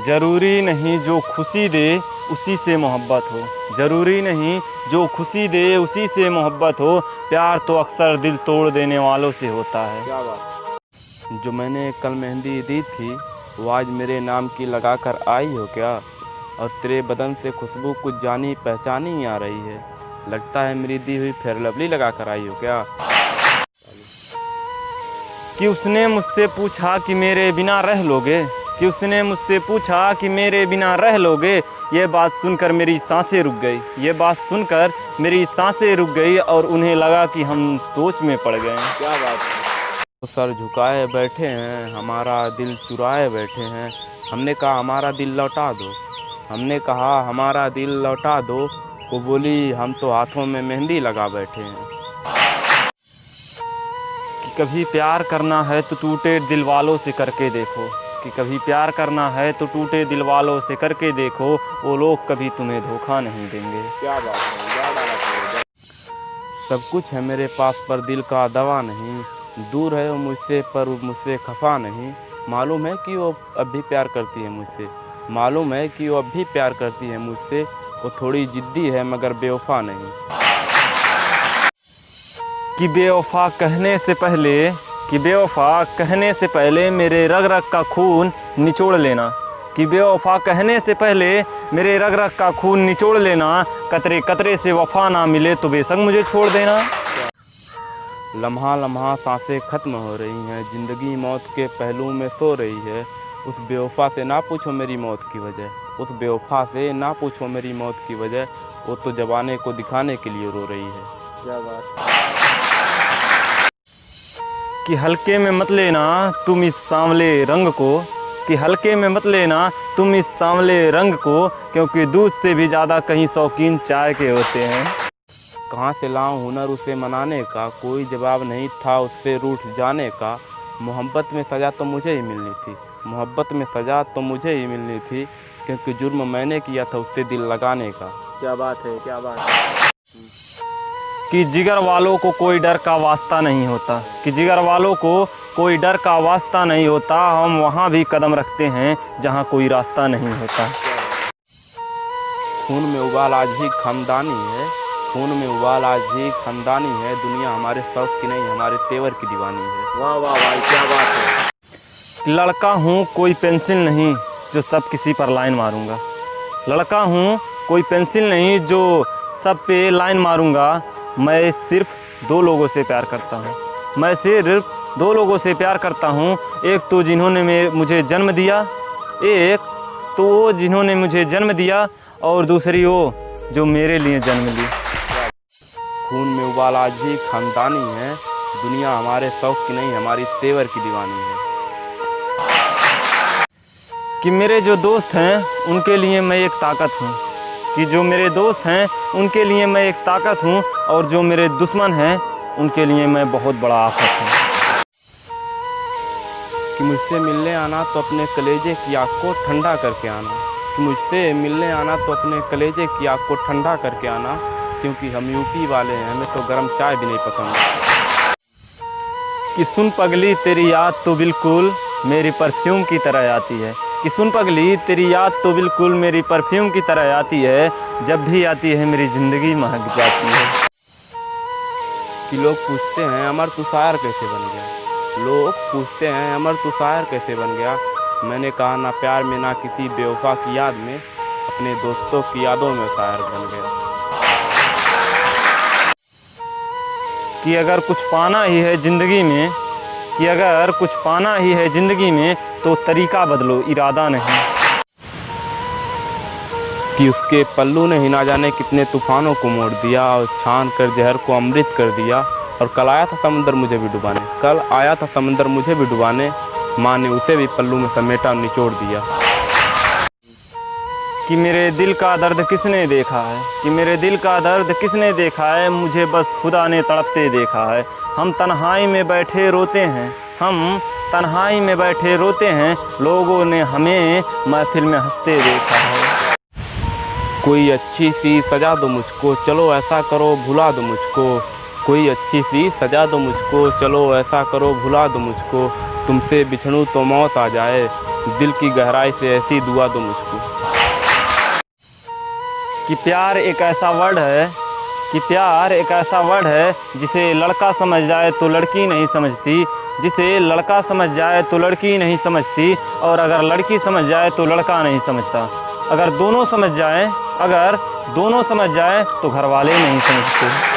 ज़रूरी नहीं जो खुशी दे उसी से मोहब्बत हो, ज़रूरी नहीं जो खुशी दे उसी से मोहब्बत हो, प्यार तो अक्सर दिल तोड़ देने वालों से होता है। क्या बात। जो मैंने कल मेहंदी दी थी वो आज मेरे नाम की लगा कर आई हो क्या? और तेरे बदन से खुशबू कुछ जानी पहचानी ही आ रही है, लगता है मेरी दी हुई फेयर लवली लगा कर आई हो क्या? कि उसने मुझसे पूछा कि मेरे बिना रह लोगे, कि उसने मुझसे पूछा कि मेरे बिना रह लोगे। ये बात सुनकर मेरी सांसें रुक गई, ये बात सुनकर मेरी सांसें रुक गई और उन्हें लगा कि हम सोच में पड़ गए। क्या बात है। वो सर झुकाए बैठे हैं, हमारा दिल चुराए बैठे हैं। हमने कहा हमारा दिल लौटा दो, हमने कहा हमारा दिल लौटा दो। वो बोली हम तो हाथों में मेहंदी लगा बैठे हैं। कि कभी प्यार करना है तो टूटे दिल वालों से करके देखो, कि कभी प्यार करना है तो टूटे दिल वालों से करके देखो, वो लोग कभी तुम्हें धोखा नहीं देंगे। क्या बात है। क्या डाला पूरे। सब कुछ है मेरे पास पर दिल का दवा नहीं, दूर है वो मुझसे पर वो मुझसे खफा नहीं। मालूम है कि वो अब भी प्यार करती है मुझसे, मालूम है कि वो अब भी प्यार करती है मुझसे। वो थोड़ी जिद्दी है मगर बेवफा नहीं। कि बेवफा कहने से पहले, कि बेवफा कहने से पहले मेरे रग रग का खून निचोड़ लेना, कि बेवफा कहने से पहले मेरे रग रग का खून निचोड़ लेना। कतरे कतरे से वफा ना मिले तो बेशक मुझे छोड़ देना। लम्हा लम्हा सांसें खत्म हो रही हैं, ज़िंदगी मौत के पहलू में सो रही है। उस बेवफा से ना पूछो मेरी मौत की वजह, उस बेवफा से ना पूछो मेरी मौत की वजह। वो तो जवाने को दिखाने के लिए रो रही है। क्या बात। कि हल्के में मत लेना तुम इस सांवले रंग को, कि हल्के में मत लेना तुम इस सांवले रंग को, क्योंकि दूध से भी ज़्यादा कहीं शौकीन चाय के होते हैं। कहाँ से लाऊं हुनर उसे मनाने का, कोई जवाब नहीं था उससे रूठ जाने का। मोहब्बत में सज़ा तो मुझे ही मिलनी थी, मोहब्बत में सज़ा तो मुझे ही मिलनी थी, क्योंकि जुर्म मैंने किया था उससे दिल लगाने का। क्या बात है। क्या बात है। कि जिगर वालों को कोई डर का वास्ता नहीं होता, कि जिगर वालों को कोई डर का वास्ता नहीं होता। हम वहाँ भी कदम रखते हैं जहाँ कोई रास्ता नहीं होता। खून में उबाल आज भी खानदानी है, खून में उबाल आज भी खानदानी है। दुनिया हमारे शौक की नहीं हमारे तेवर की दीवानी है। वाह वाह भाई। क्या बात है। लड़का हूँ कोई पेंसिल नहीं जो सब किसी पर लाइन मारूंगा, लड़का हूँ कोई पेंसिल नहीं जो सब पे लाइन मारूंगा। मैं सिर्फ दो लोगों से प्यार करता हूँ, मैं सिर्फ दो लोगों से प्यार करता हूँ। एक तो जिन्होंने मुझे जन्म दिया, एक तो वो जिन्होंने मुझे जन्म दिया, और दूसरी वो जो मेरे लिए जन्म ली। खून में उबाल आज भी खानदानी है, दुनिया हमारे शौक की नहीं हमारी तेवर की दीवानी है। कि मेरे जो दोस्त हैं उनके लिए मैं एक ताकत हूँ, कि जो मेरे दोस्त हैं उनके लिए मैं एक ताकत हूँ, और जो मेरे दुश्मन हैं उनके लिए मैं बहुत बड़ा आफत हूँ। कि मुझसे मिलने आना तो अपने कलेजे की आग को ठंडा करके आना, कि मुझसे मिलने आना तो अपने कलेजे की आग को ठंडा करके आना, क्योंकि हम यूपी वाले हैं हमें तो गर्म चाय भी नहीं पसंद। कि सुन पगली तेरी याद तो बिल्कुल मेरी परफ्यूम की तरह आती है, कि सुन पगली तेरी याद तो बिल्कुल मेरी परफ्यूम की तरह आती है। जब भी आती है मेरी ज़िंदगी महक जाती है। कि लोग पूछते हैं अमर तू शायर कैसे बन गया, लोग पूछते हैं अमर तू शायर कैसे बन गया। मैंने कहा ना प्यार में ना किसी बेवफा की याद में, अपने दोस्तों की यादों में शायर बन गया। कि अगर कुछ पाना ही है ज़िंदगी में, कि अगर कुछ पाना ही है ज़िंदगी में तो तरीका बदलो इरादा नहीं। कि उसके पल्लू ने ही ना जाने कितने तूफानों को मोड़ दिया, और छान कर जहर को अमृत कर दिया। और कल आया था समुंदर मुझे भी डुबाने, कल आया था समुंदर मुझे भी डुबाने। माँ ने उसे भी पल्लू में समेटा निचोड़ दिया। कि मेरे दिल का दर्द किसने देखा है, कि मेरे दिल का दर्द किसने देखा है, मुझे बस खुदा ने तड़पते देखा है। हम तन्हाई में बैठे रोते हैं, हम तन्हाई में बैठे रोते हैं, लोगों ने हमें महफिल में हंसते देखा है। कोई अच्छी सी सजा दो मुझको, चलो ऐसा करो भुला दो मुझको। कोई अच्छी सी सजा दो मुझको, चलो ऐसा करो भुला दो मुझको। तुमसे बिछड़ूं तो मौत आ जाए, दिल की गहराई से ऐसी दुआ दो मुझको। कि प्यार एक ऐसा वर्ड है, कि प्यार एक ऐसा वर्ड है जिसे लड़का समझ जाए तो लड़की नहीं समझती, जिसे लड़का समझ जाए तो लड़की नहीं समझती, और अगर लड़की समझ जाए तो लड़का नहीं समझता। अगर दोनों समझ जाए तो घर वाले नहीं समझते।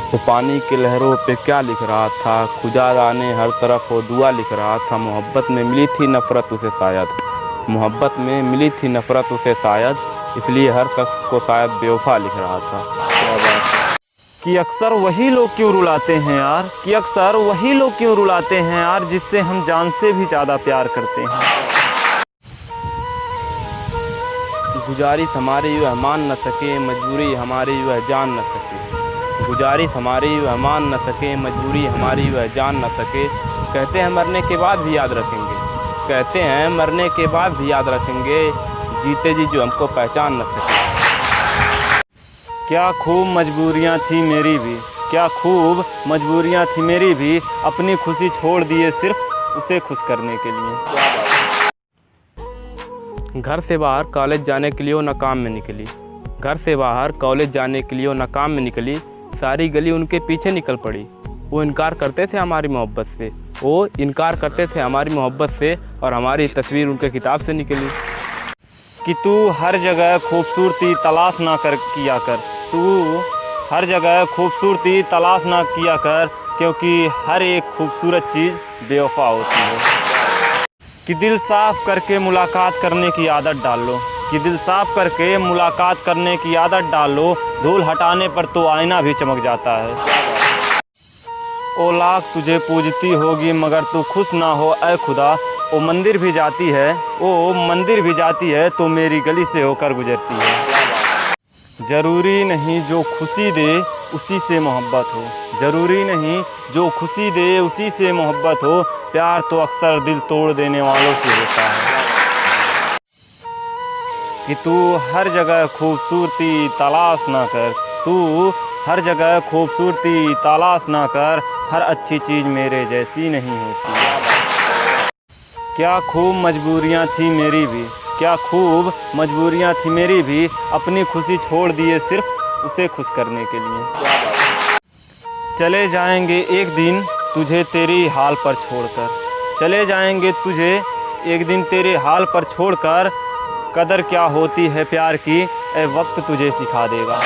वो पानी के लहरों पे क्या लिख रहा था, खुदा जाने हर तरफ वो दुआ लिख रहा था। मोहब्बत में मिली थी नफ़रत उसे शायद, मोहब्बत में मिली थी नफ़रत उसे शायद, इसलिए हर शख्स को शायद बेवफा लिख रहा था। क्या बात है। कि अक्सर वही लोग क्यों रुलाते हैं यार, कि अक्सर वही लोग क्यों रुलाते हैं यार, जिससे हम जान से भी ज़्यादा प्यार करते हैं। गुजारिश हमारी वह मान न सके, मजबूरी हमारी वह जान न सके। गुजारिश हमारी वह मान न सके, मजबूरी हमारी वह जान न सके। कहते हैं मरने के बाद भी याद रखेंगे, कहते हैं मरने के बाद भी याद रखेंगे, जीते जी जो हमको पहचान न सके। क्या खूब मजबूरियाँ थी मेरी भी, क्या खूब मजबूरियाँ थी मेरी भी, अपनी खुशी छोड़ दिए सिर्फ उसे खुश करने के लिए। घर से बाहर कॉलेज जाने के लिए वो नाकाम में निकली, घर से बाहर कॉलेज जाने के लिए वो नाकाम में निकली। सारी गली उनके पीछे निकल पड़ी। वो इनकार करते थे हमारी मोहब्बत से, वो इनकार करते थे हमारी मोहब्बत से, और हमारी तस्वीर उनके किताब से निकली। कि तू हर जगह खूबसूरती तलाश ना कर किया कर, तू हर जगह खूबसूरती तलाश ना किया कर, क्योंकि हर एक खूबसूरत चीज़ बेवफा होती है। कि दिल साफ़ करके मुलाकात करने की आदत डाल लो, कि दिल साफ़ करके मुलाकात करने की आदत डाल लो, धूल हटाने पर तो आईना भी चमक जाता है। ओ लाख तुझे पूजती होगी मगर तू खुश ना हो ऐ खुदा, ओ मंदिर भी जाती है, ओ मंदिर भी जाती है तो मेरी गली से होकर गुजरती है। ज़रूरी नहीं जो खुशी दे उसी से मोहब्बत हो, ज़रूरी नहीं जो खुशी दे उसी से मोहब्बत हो, प्यार तो अक्सर दिल तोड़ देने वालों से होता है। कि तू हर जगह खूबसूरती तलाश ना कर, तू हर जगह खूबसूरती तलाश ना कर, हर अच्छी चीज़ मेरे जैसी नहीं होती। क्या खूब मजबूरियाँ थी मेरी भी, क्या खूब मजबूरियाँ थी मेरी भी, अपनी खुशी छोड़ दिए सिर्फ उसे खुश करने के लिए। चले जाएंगे एक दिन तुझे तेरी हाल पर छोड़कर, चले जाएंगे तुझे एक दिन तेरे हाल पर छोड़कर, कदर क्या होती है प्यार की ए वक्त तुझे सिखा देगा।